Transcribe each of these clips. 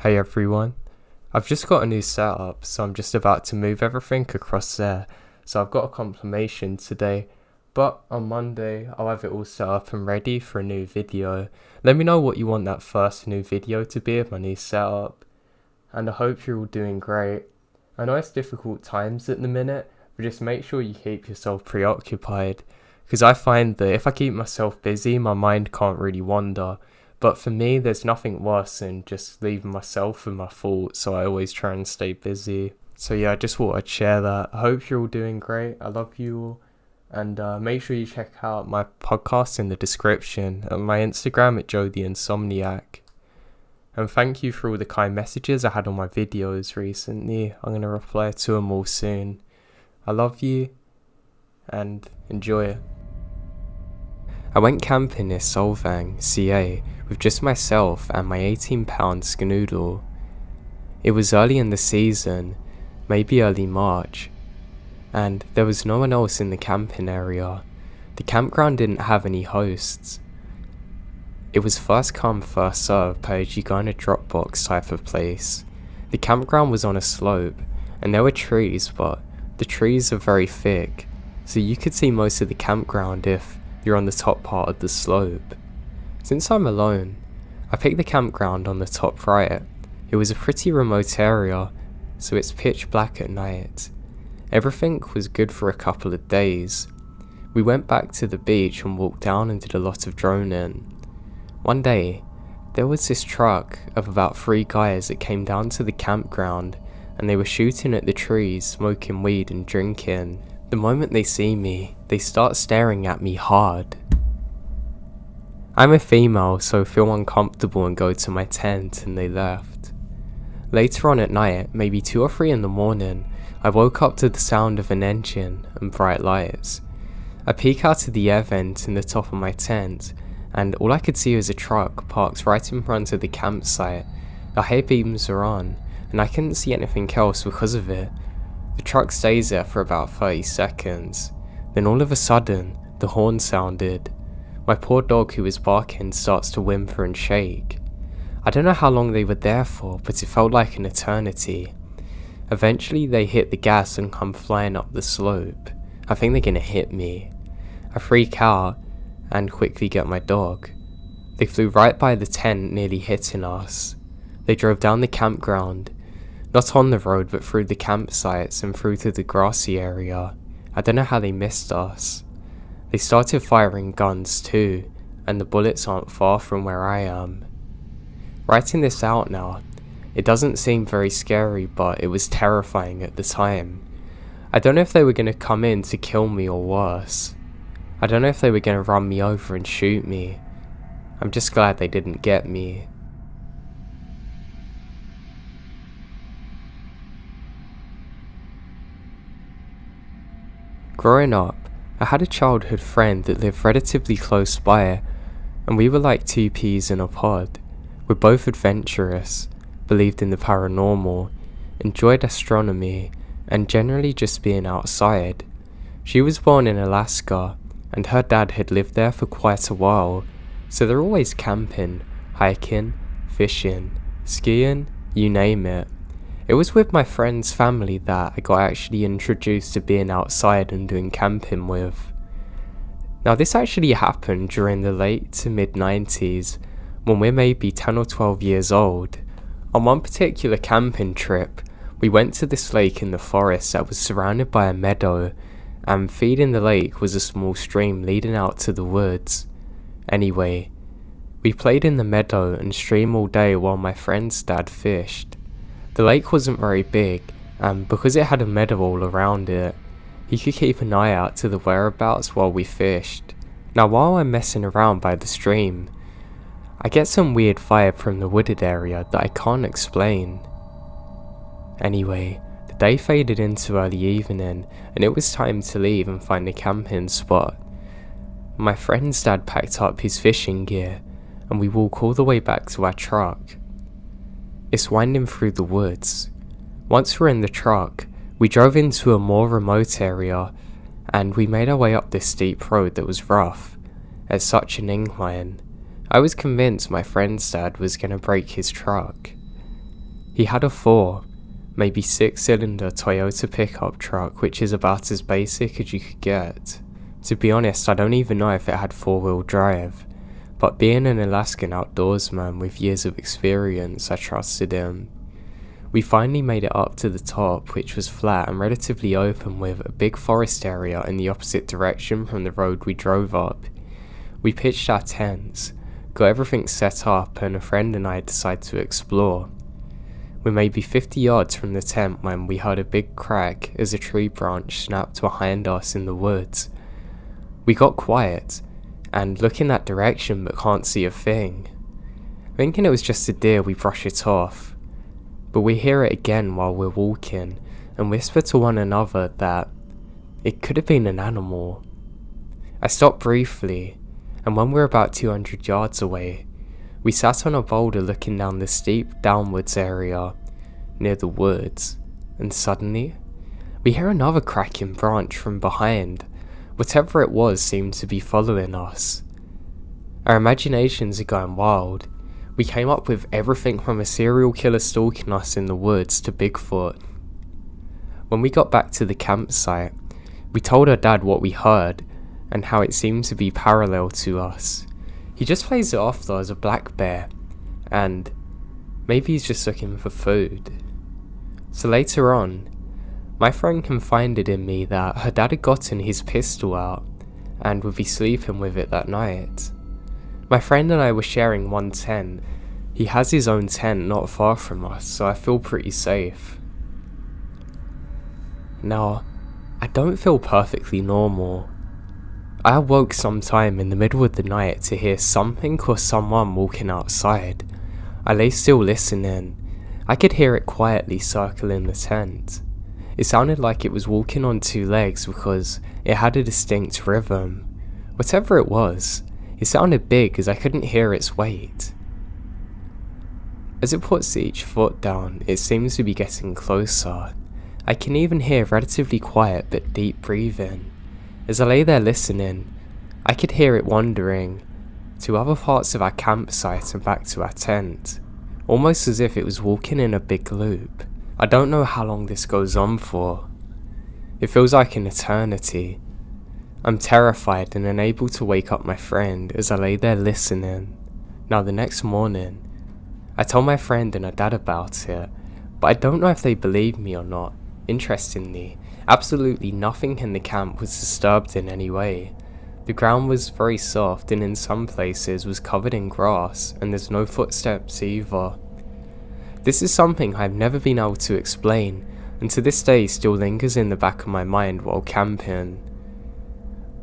Hey everyone, I've just got a new setup, so I'm just about to move everything across there. So I've got a compilation today, but on Monday I'll have it all set up and ready for a new video. Let me know what you want that first new video to be of my new setup, and I hope you're all doing great. I know it's difficult times at the minute, but just make sure you keep yourself preoccupied, because I find that if I keep myself busy, my mind can't really wander. But for me, there's nothing worse than just leaving myself with my thoughts, so I always try and stay busy. So yeah, I just thought I'd share that. I hope you're all doing great. I love you all. And make sure you check out my podcast in the description, and my Instagram at Joe the Insomniac. And thank you for all the kind messages I had on my videos recently. I'm going to reply to them all soon. I love you, and enjoy it. I went camping near Solvang, CA, with just myself and my 18-pound skanoodle. It was early in the season, maybe early March, and there was no one else in the camping area. The campground didn't have any hosts. It was first come, first served, per you go in a Dropbox type of place. The campground was on a slope, and there were trees, but the trees are very thick, so you could see most of the campground if you're on the top part of the slope. Since I'm alone, I picked the campground on the top right. It was a pretty remote area, so it's pitch black at night. Everything was good for a couple of days. We went back to the beach and walked down and did a lot of droning. One day, there was this truck of about 3 guys that came down to the campground, and they were shooting at the trees, smoking weed and drinking. The moment they see me, they start staring at me hard. I'm a female, so feel uncomfortable and go to my tent, and they left. Later on at night, maybe 2 or 3 in the morning, I woke up to the sound of an engine and bright lights. I peek out of the air vent in the top of my tent, and all I could see was a truck parked right in front of the campsite. The high beams are on, and I couldn't see anything else because of it. The truck stays there for about 30 seconds. Then all of a sudden, the horn sounded. My poor dog who was barking starts to whimper and shake. I don't know how long they were there for, but it felt like an eternity. Eventually they hit the gas and come flying up the slope. I think they're gonna hit me. I freak out and quickly get my dog. They flew right by the tent, nearly hitting us. They drove down the campground. Not on the road, but through the campsites and through to the grassy area. I don't know how they missed us. They started firing guns too, and the bullets aren't far from where I am. Writing this out now, it doesn't seem very scary, but it was terrifying at the time. I don't know if they were going to come in to kill me or worse. I don't know if they were going to run me over and shoot me. I'm just glad they didn't get me. Growing up, I had a childhood friend that lived relatively close by, and we were like 2 peas in a pod. We're both adventurous, believed in the paranormal, enjoyed astronomy, and generally just being outside. She was born in Alaska, and her dad had lived there for quite a while, so they're always camping, hiking, fishing, skiing, you name it. It was with my friend's family that I got actually introduced to being outside and doing camping with. Now this actually happened during the late to mid-90s, when we're maybe 10 or 12 years old. On one particular camping trip, we went to this lake in the forest that was surrounded by a meadow, and feeding the lake was a small stream leading out to the woods. Anyway, we played in the meadow and stream all day while my friend's dad fished. The lake wasn't very big, and because it had a meadow all around it, he could keep an eye out to the whereabouts while we fished. Now while I'm messing around by the stream, I get some weird vibe from the wooded area that I can't explain. Anyway, the day faded into early evening, and it was time to leave and find a camping spot. My friend's dad packed up his fishing gear, and we walk all the way back to our truck. It's winding through the woods. Once we're in the truck, we drove into a more remote area, and we made our way up this steep road that was rough, at such an incline. I was convinced my friend's dad was going to break his truck. He had a 4, maybe 6-cylinder Toyota pickup truck, which is about as basic as you could get. To be honest, I don't even know if it had 4-wheel drive, but being an Alaskan outdoorsman with years of experience, I trusted him. We finally made it up to the top, which was flat and relatively open with a big forest area in the opposite direction from the road we drove up. We pitched our tents, got everything set up, and a friend and I decided to explore. We may be 50 yards from the tent when we heard a big crack as a tree branch snapped behind us in the woods. We got quiet, and look in that direction but can't see a thing. Thinking it was just a deer, we brush it off. But we hear it again while we're walking, and whisper to one another that it could have been an animal. I stopped briefly, and when we were about 200 yards away, we sat on a boulder looking down the steep downwards area near the woods, and suddenly, we hear another cracking branch from behind. Whatever it was seemed to be following us. Our imaginations are going wild. We came up with everything from a serial killer stalking us in the woods to Bigfoot. When we got back to the campsite, we told our dad what we heard and how it seemed to be parallel to us. He just plays it off though as a black bear, and maybe he's just looking for food. So later on, my friend confided in me that her dad had gotten his pistol out and would be sleeping with it that night. My friend and I were sharing one tent. He has his own tent not far from us, so I feel pretty safe. Now, I don't feel perfectly normal. I awoke sometime in the middle of the night to hear something or someone walking outside. I lay still listening. I could hear it quietly circling the tent. It sounded like it was walking on 2 legs because it had a distinct rhythm. Whatever it was, it sounded big as I couldn't hear its weight. As it puts each foot down, it seems to be getting closer. I can even hear relatively quiet but deep breathing. As I lay there listening, I could hear it wandering to other parts of our campsite and back to our tent, almost as if it was walking in a big loop. I don't know how long this goes on for. It feels like an eternity. I'm terrified and unable to wake up my friend as I lay there listening. Now the next morning, I told my friend and her dad about it, but I don't know if they believe me or not. Interestingly, absolutely nothing in the camp was disturbed in any way. The ground was very soft and in some places was covered in grass, and there's no footsteps either. This is something I've never been able to explain, and to this day still lingers in the back of my mind while camping.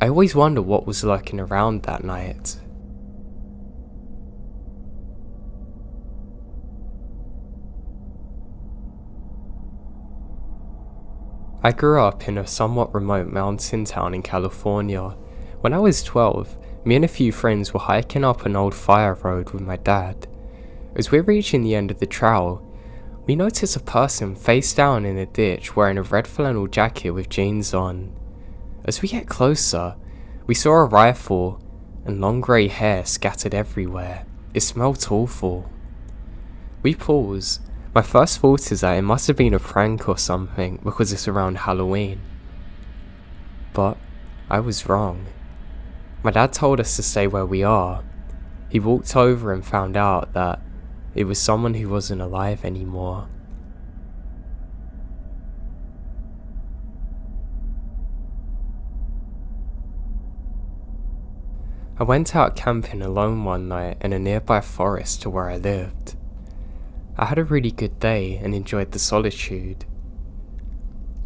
I always wonder what was lurking around that night. I grew up in a somewhat remote mountain town in California. When I was 12, me and a few friends were hiking up an old fire road with my dad. As we're reaching the end of the trail, we notice a person face down in a ditch wearing a red flannel jacket with jeans on. As we get closer, we saw a rifle and long grey hair scattered everywhere. It smelled awful. We pause. My first thought is that it must have been a prank or something because it's around Halloween. But I was wrong. My dad told us to stay where we are. He walked over and found out that it was someone who wasn't alive anymore. I went out camping alone one night in a nearby forest to where I lived. I had a really good day and enjoyed the solitude.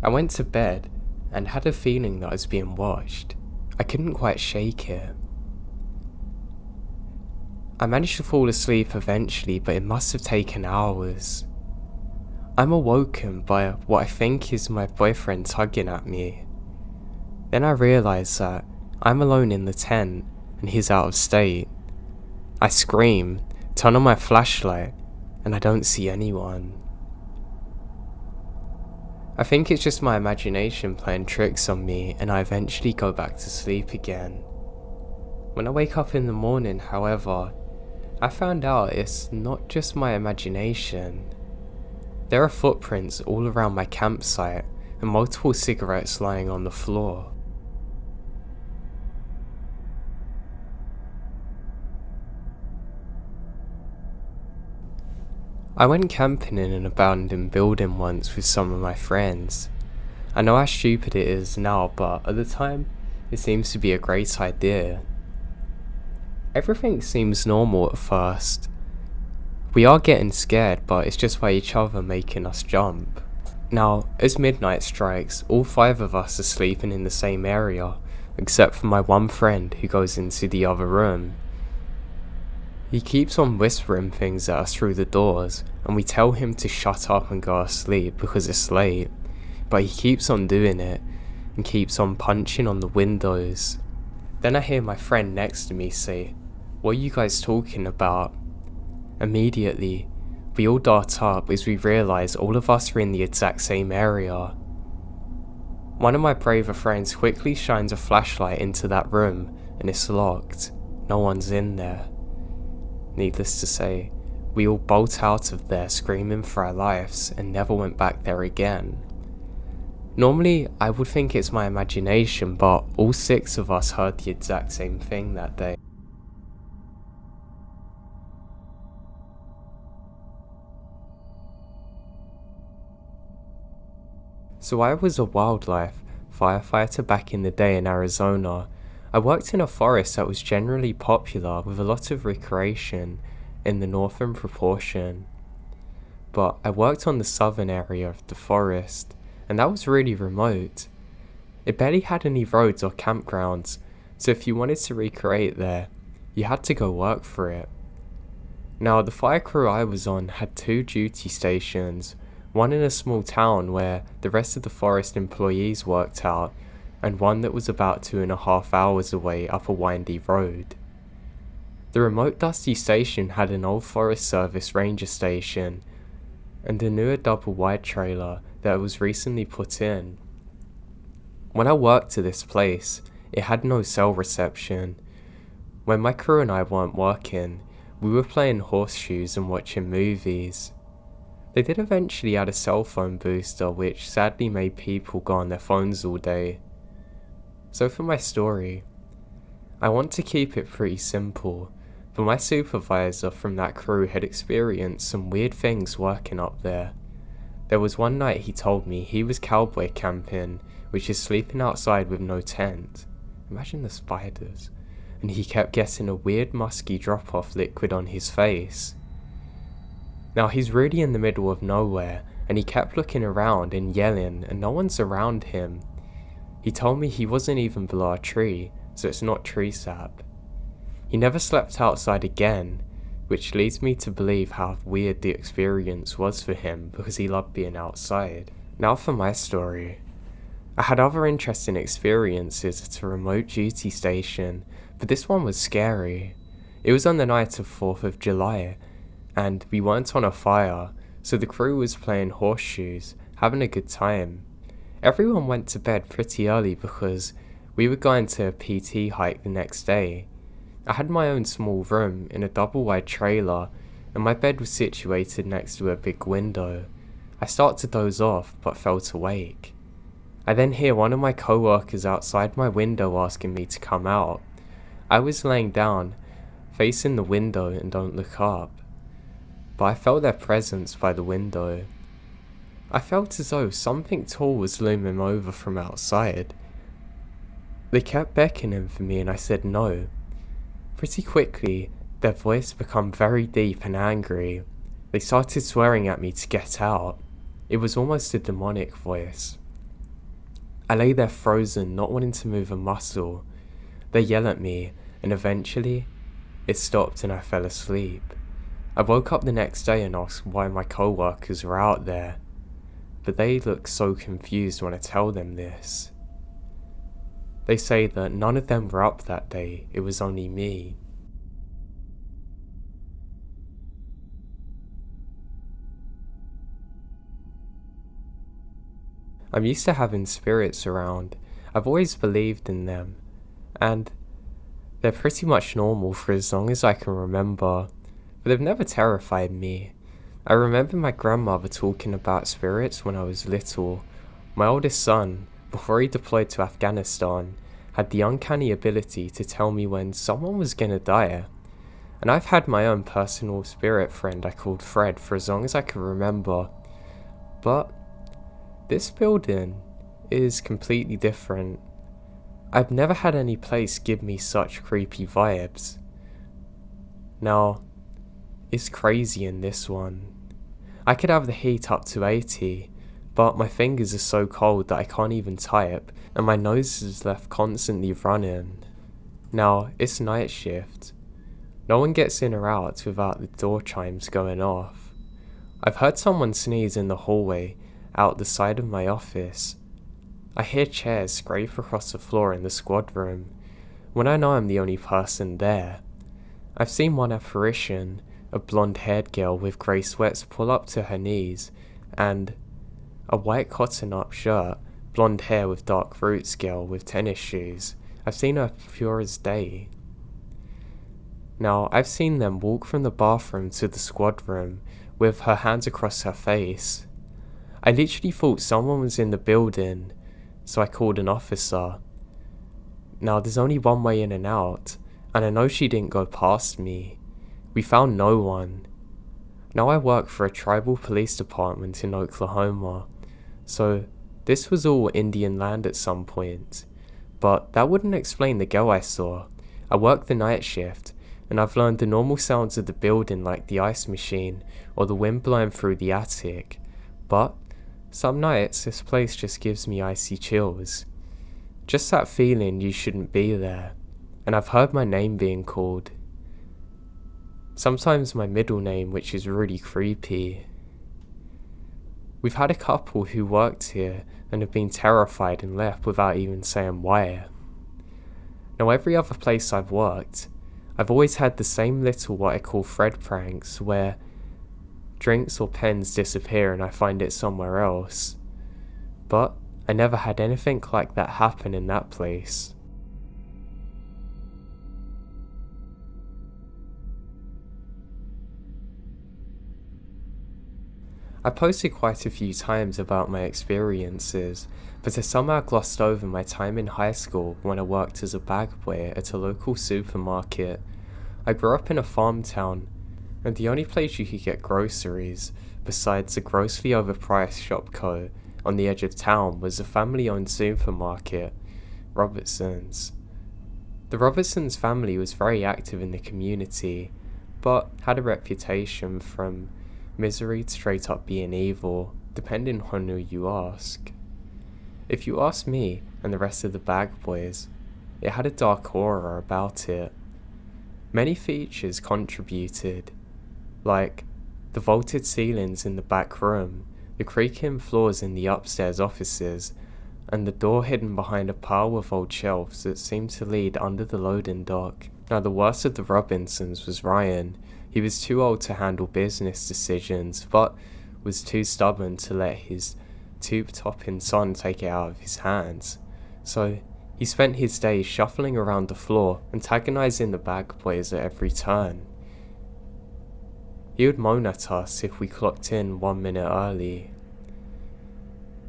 I went to bed and had a feeling that I was being watched. I couldn't quite shake it. I managed to fall asleep eventually, but it must have taken hours. I'm awoken by what I think is my boyfriend tugging at me. Then I realise that I'm alone in the tent and he's out of state. I scream, turn on my flashlight, and I don't see anyone. I think it's just my imagination playing tricks on me, and I eventually go back to sleep again. When I wake up in the morning, however, I found out it's not just my imagination. There are footprints all around my campsite and multiple cigarettes lying on the floor. I went camping in an abandoned building once with some of my friends. I know how stupid it is now, but at the time, it seems to be a great idea. Everything seems normal at first. We are getting scared, but it's just by each other making us jump. Now, as midnight strikes, all 5 of us are sleeping in the same area, except for my one friend who goes into the other room. He keeps on whispering things at us through the doors, and we tell him to shut up and go to sleep because it's late, but he keeps on doing it, and keeps on punching on the windows. Then I hear my friend next to me say, "What are you guys talking about?" Immediately, we all dart up as we realise all of us are in the exact same area. One of my braver friends quickly shines a flashlight into that room, and it's locked. No one's in there. Needless to say, we all bolt out of there screaming for our lives and never went back there again. Normally, I would think it's my imagination, but all 6 of us heard the exact same thing that day. So I was a wildlife firefighter back in the day in Arizona. I worked in a forest that was generally popular with a lot of recreation in the northern proportion. But I worked on the southern area of the forest, and that was really remote. It barely had any roads or campgrounds, so if you wanted to recreate there, you had to go work for it. Now, the fire crew I was on had 2 duty stations, one in a small town where the rest of the forest employees worked out, and one that was about 2.5 hours away up a windy road. The remote dusty station had an old Forest Service ranger station, and a newer double-wide trailer that was recently put in. When I worked at this place, it had no cell reception. When my crew and I weren't working, we were playing horseshoes and watching movies. They did eventually add a cell phone booster, which sadly made people go on their phones all day. So for my story, I want to keep it pretty simple, but my supervisor from that crew had experienced some weird things working up there. There was one night he told me he was cowboy camping, which is sleeping outside with no tent. Imagine the spiders. And he kept getting a weird musky drop-off liquid on his face. Now he's really in the middle of nowhere, and he kept looking around and yelling, and no one's around him. He told me he wasn't even below a tree, so it's not tree sap. He never slept outside again, which leads me to believe how weird the experience was for him because he loved being outside. Now for my story. I had other interesting experiences at a remote duty station, but this one was scary. It was on the night of 4th of July, and we weren't on a fire, so the crew was playing horseshoes, having a good time. Everyone went to bed pretty early because we were going to a PT hike the next day. I had my own small room in a double-wide trailer, and my bed was situated next to a big window. I started to doze off, but felt awake. I then hear one of my co-workers outside my window asking me to come out. I was laying down, facing the window and don't look up, but I felt their presence by the window. I felt as though something tall was looming over from outside. They kept beckoning for me and I said no. Pretty quickly, their voice became very deep and angry. They started swearing at me to get out. It was almost a demonic voice. I lay there frozen, not wanting to move a muscle. They yelled at me, and eventually, it stopped and I fell asleep. I woke up the next day and asked why my co-workers were out there, but they look so confused when I tell them this. They say that none of them were up that day, it was only me. I'm used to having spirits around. I've always believed in them, and they're pretty much normal for as long as I can remember, but they've never terrified me. I remember my grandmother talking about spirits when I was little. My oldest son, before he deployed to Afghanistan, had the uncanny ability to tell me when someone was gonna die. And I've had my own personal spirit friend I called Fred for as long as I can remember. But this building is completely different. I've never had any place give me such creepy vibes. Now, it's crazy in this one. I could have the heat up to 80, but my fingers are so cold that I can't even type, and my nose is left constantly running. Now, it's night shift. No one gets in or out without the door chimes going off. I've heard someone sneeze in the hallway out the side of my office. I hear chairs scrape across the floor in the squad room, when I know I'm the only person there. I've seen one apparition, a blonde-haired girl with grey sweats pull up to her knees, and a white cotton-up shirt, blonde hair with dark roots girl with tennis shoes. I've seen her pure as day. Now, I've seen them walk from the bathroom to the squad room with her hands across her face. I literally thought someone was in the building, so I called an officer. Now, there's only one way in and out, and I know she didn't go past me. We found no one. Now I work for a tribal police department in Oklahoma, so this was all Indian land at some point. But that wouldn't explain the girl I saw. I work the night shift, and I've learned the normal sounds of the building like the ice machine or the wind blowing through the attic. But some nights this place just gives me icy chills. Just that feeling you shouldn't be there, and I've heard my name being called. Sometimes my middle name, which is really creepy. We've had a couple who worked here and have been terrified and left without even saying why. Now every other place I've worked, I've always had the same little what I call Fred pranks, where drinks or pens disappear and I find it somewhere else. But I never had anything like that happen in that place. I posted quite a few times about my experiences, but I somehow glossed over my time in high school when I worked as a bag boy at a local supermarket. I grew up in a farm town, and the only place you could get groceries, besides a grossly overpriced Shopco on the edge of town, was a family-owned supermarket, Robertson's. The Robertson's family was very active in the community, but had a reputation from misery to straight up being evil, depending on who you ask. If you ask me and the rest of the bag boys, it had a dark aura about it. Many features contributed, like the vaulted ceilings in the back room, the creaking floors in the upstairs offices, and the door hidden behind a pile of old shelves that seemed to lead under the loading dock. Now the worst of the Robinsons was Ryan. He was too old to handle business decisions, but was too stubborn to let his tube-topping son take it out of his hands. So he spent his days shuffling around the floor, antagonizing the bag boys at every turn. He would moan at us if we clocked in 1 minute early.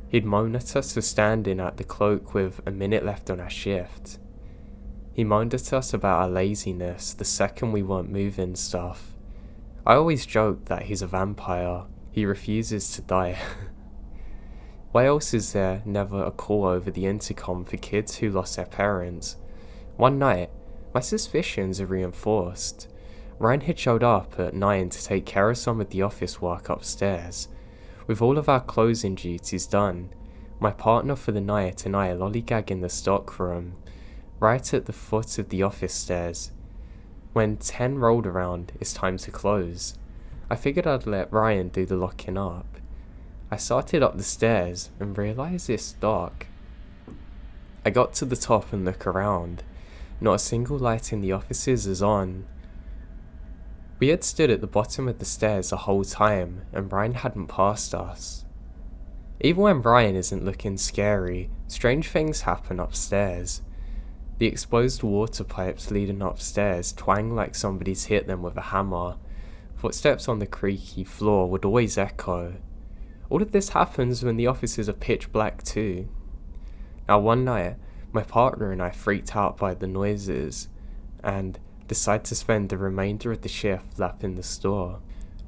He'd moan at us for standing at the cloak with a minute left on our shift. He moaned at us about our laziness the second we weren't moving stuff. I always joked that he's a vampire. He refuses to die. Why else is there never a call over the intercom for kids who lost their parents? One night, my suspicions are reinforced. Ryan had showed up at 9 to take care of some of the office work upstairs. With all of our closing duties done, my partner for the night and I are lollygagging the stock room, right at the foot of the office stairs. When 10 rolled around, it's time to close. I figured I'd let Ryan do the locking up. I started up the stairs and realised it's dark. I got to the top and look around. Not a single light in the offices is on. We had stood at the bottom of the stairs the whole time, and Ryan hadn't passed us. Even when Ryan isn't looking scary, strange things happen upstairs. The exposed water pipes leading upstairs twang like somebody's hit them with a hammer, Footsteps on the creaky floor would always echo. All of this happens when the offices are pitch black too. Now one night, my partner and I freaked out by the noises, and decided to spend the remainder of the shift lapping the store.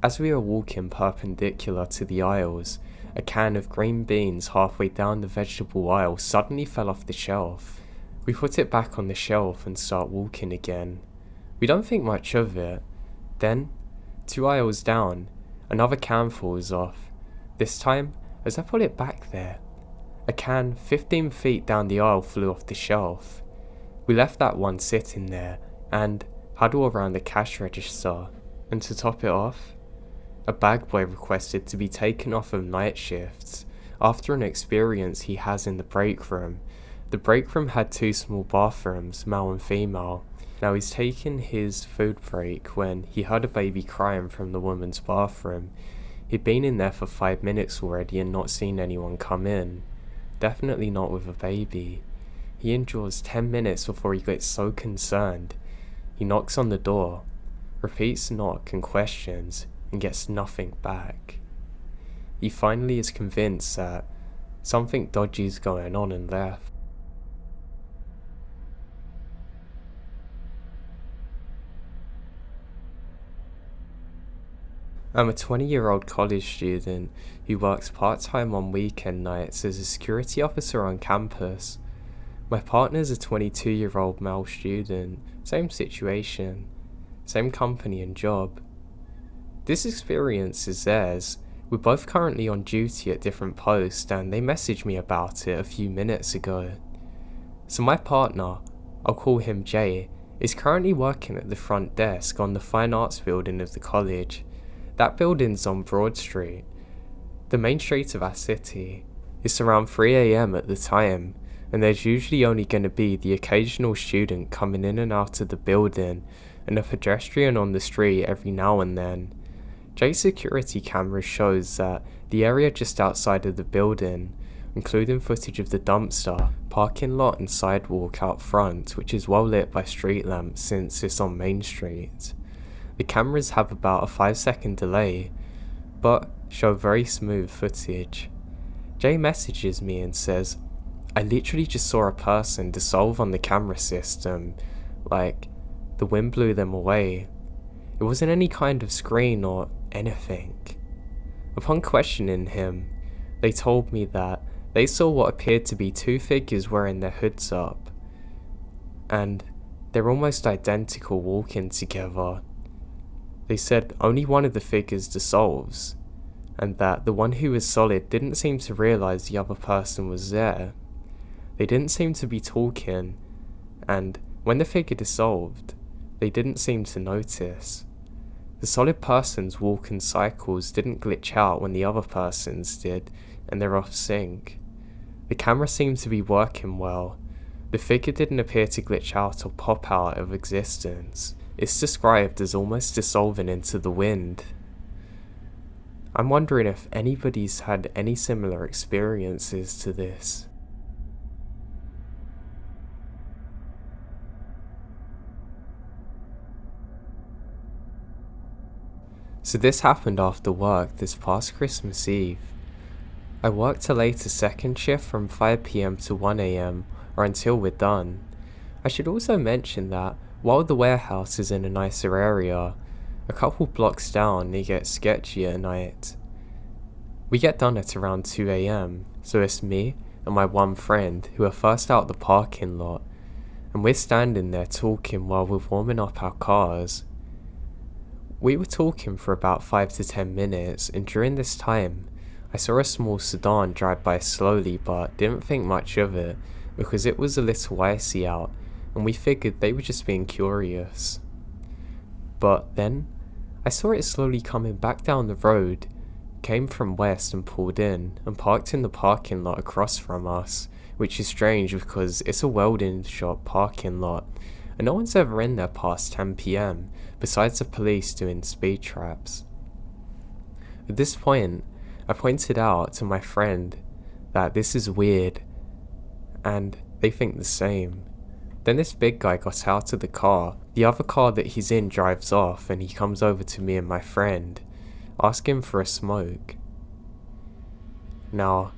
As we were walking perpendicular to the aisles, a can of green beans halfway down the vegetable aisle suddenly fell off the shelf. We put it back on the shelf and start walking again. We don't think much of it. Then, 2 aisles down, another can falls off. This time, as I put it back there, a can 15 feet down the aisle flew off the shelf. We left that one sitting there and huddled around the cash register. And to top it off, a bag boy requested to be taken off of night shifts after an experience he has in the break room. The break room had 2 small bathrooms, male and female. Now he's taken his food break when he heard a baby crying from the woman's bathroom. He'd been in there for 5 minutes already and not seen anyone come in. Definitely not with a baby. He endures 10 minutes before he gets so concerned. He knocks on the door, repeats the knock and questions, and gets nothing back. He finally is convinced that something dodgy is going on and left. I'm a 20-year-old college student who works part-time on weekend nights as a security officer on campus. My partner's a 22-year-old male student, same situation, same company and job. This experience is theirs. We're both currently on duty at different posts and they messaged me about it a few minutes ago. So my partner, I'll call him Jay, is currently working at the front desk on the Fine Arts building of the college. That building's on Broad Street, the main street of our city. It's around 3 AM at the time, and there's usually only going to be the occasional student coming in and out of the building, and a pedestrian on the street every now and then. Jay's security camera shows that the area just outside of the building, including footage of the dumpster, parking lot and sidewalk out front, which is well lit by street lamps since it's on Main Street. The cameras have about a 5-second delay, but show very smooth footage. Jay messages me and says, I literally just saw a person dissolve on the camera system, like the wind blew them away. It wasn't any kind of screen or anything. Upon questioning him, they told me that they saw what appeared to be 2 figures wearing their hoods up, and they're almost identical walking together. They said only one of the figures dissolves, and that the one who was solid didn't seem to realise the other person was there. They didn't seem to be talking, and when the figure dissolved, they didn't seem to notice. The solid person's walk and cycles didn't glitch out when the other person's did, and they're off sync. The camera seemed to be working well. The figure didn't appear to glitch out or pop out of existence. It's described as almost dissolving into the wind. I'm wondering if anybody's had any similar experiences to this. So this happened after work this past Christmas Eve. I worked a later second shift from 5 PM to 1 AM, or until we're done. I should also mention that while the warehouse is in a nicer area, a couple blocks down it gets sketchy at night. We get done at around 2 AM, so it's me and my one friend who are first out the parking lot, and we're standing there talking while we're warming up our cars. We were talking for about 5 to 10 minutes, and during this time, I saw a small sedan drive by slowly but didn't think much of it because it was a little icy out, and we figured they were just being curious. But then, I saw it slowly coming back down the road, came from west and pulled in, and parked in the parking lot across from us, which is strange because it's a welding shop parking lot, and no one's ever in there past 10 PM, besides the police doing speed traps. At this point, I pointed out to my friend that this is weird, and they think the same. Then this big guy got out of the car. The other car that he's in drives off, and he comes over to me and my friend, asking for a smoke. Now,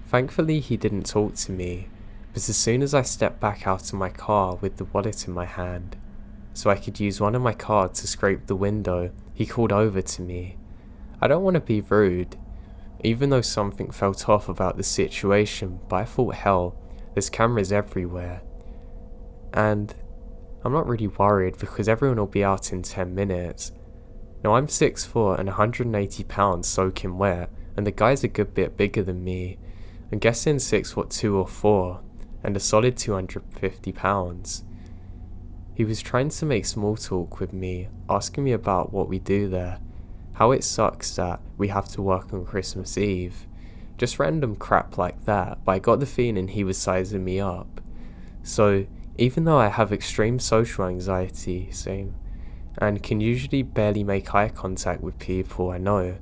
thankfully he didn't talk to me, but as soon as I stepped back out of my car with the wallet in my hand, so I could use one of my cards to scrape the window, he called over to me. I don't want to be rude, even though something felt off about the situation, but I thought, hell, there's cameras everywhere. And I'm not really worried because everyone will be out in 10 minutes. Now I'm 6 foot and 180 pounds soaking wet, and the guy's a good bit bigger than me. I'm guessing 6 foot 2 or 4, and a solid 250 pounds. He was trying to make small talk with me, asking me about what we do there, how it sucks that we have to work on Christmas Eve. Just random crap like that, but I got the feeling he was sizing me up. So, even though I have extreme social anxiety, and can usually barely make eye contact with people I know,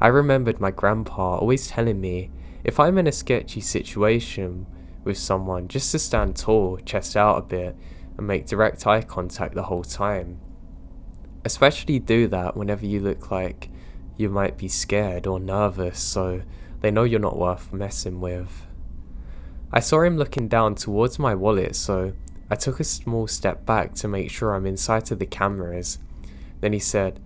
I remembered my grandpa always telling me, if I'm in a sketchy situation with someone, just to stand tall, chest out a bit, and make direct eye contact the whole time. Especially do that whenever you look like you might be scared or nervous, so they know you're not worth messing with. I saw him looking down towards my wallet, so I took a small step back to make sure I'm in sight of the cameras. Then he said,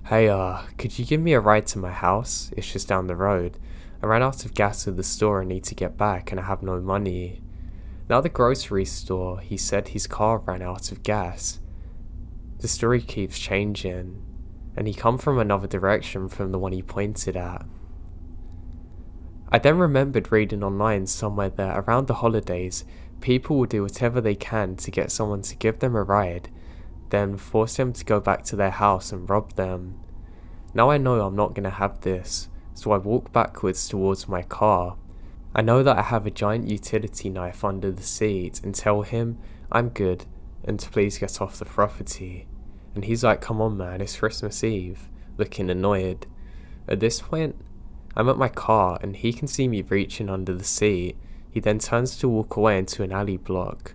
"Hey, could you give me a ride to my house? It's just down the road. I ran out of gas at the store and need to get back, and I have no money." Now the grocery store, he said his car ran out of gas. The story keeps changing, and he come from another direction from the one he pointed at. I then remembered reading online somewhere that around the holidays, people will do whatever they can to get someone to give them a ride, then force them to go back to their house and rob them. Now I know I'm not going to have this, so I walk backwards towards my car. I know that I have a giant utility knife under the seat and tell him I'm good and to please get off the property. And he's like, "Come on man, it's Christmas Eve," looking annoyed. At this point, I'm at my car and he can see me reaching under the seat. He then turns to walk away into an alley block.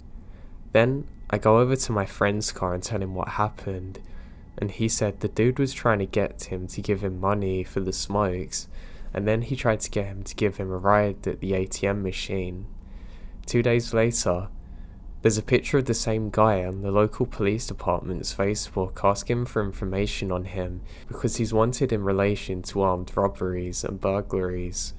Then I go over to my friend's car and tell him what happened, and he said the dude was trying to get him to give him money for the smokes, and then he tried to get him to give him a ride at the ATM machine. 2 days later, there's a picture of the same guy on the local police department's Facebook asking for information on him because he's wanted in relation to armed robberies and burglaries.